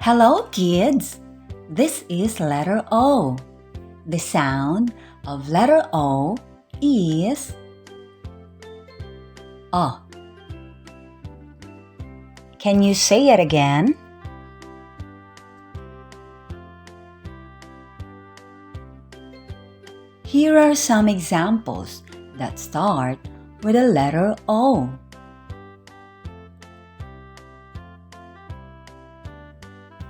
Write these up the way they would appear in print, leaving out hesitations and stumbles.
Hello, kids! This is letter O. The sound of letter O is O. Can you say it again? Here are some examples that start with the letter O.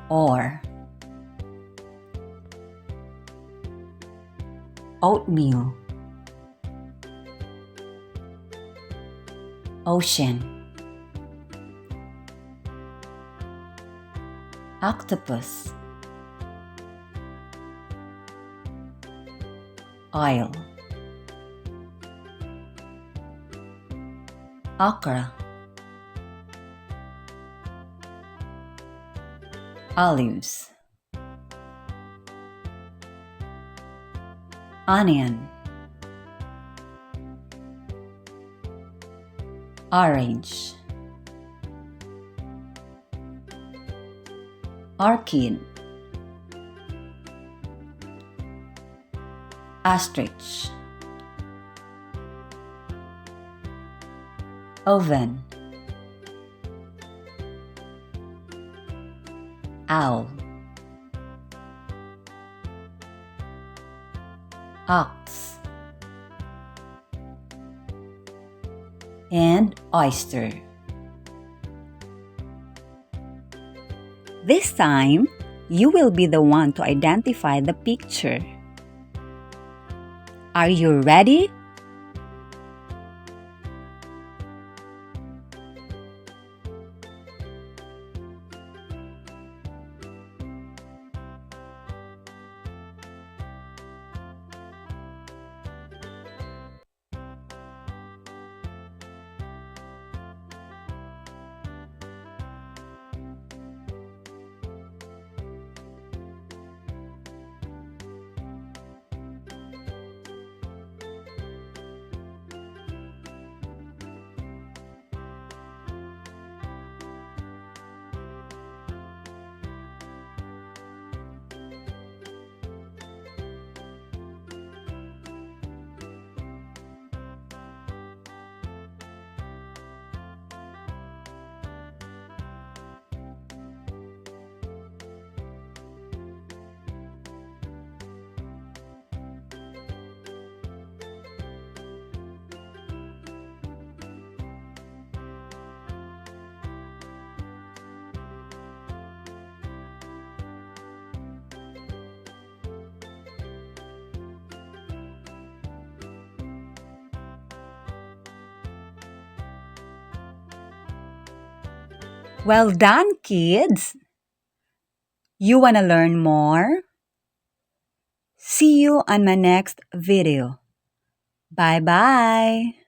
Or oatmeal, ocean, octopus, oil, okra, olives, onion, orange, orchid, ostrich, oven, owl, ox, and oyster. This time, you will be the one to identify the picture. Are you ready? Well done, kids! You wanna learn more? See you on my next video. Bye-bye!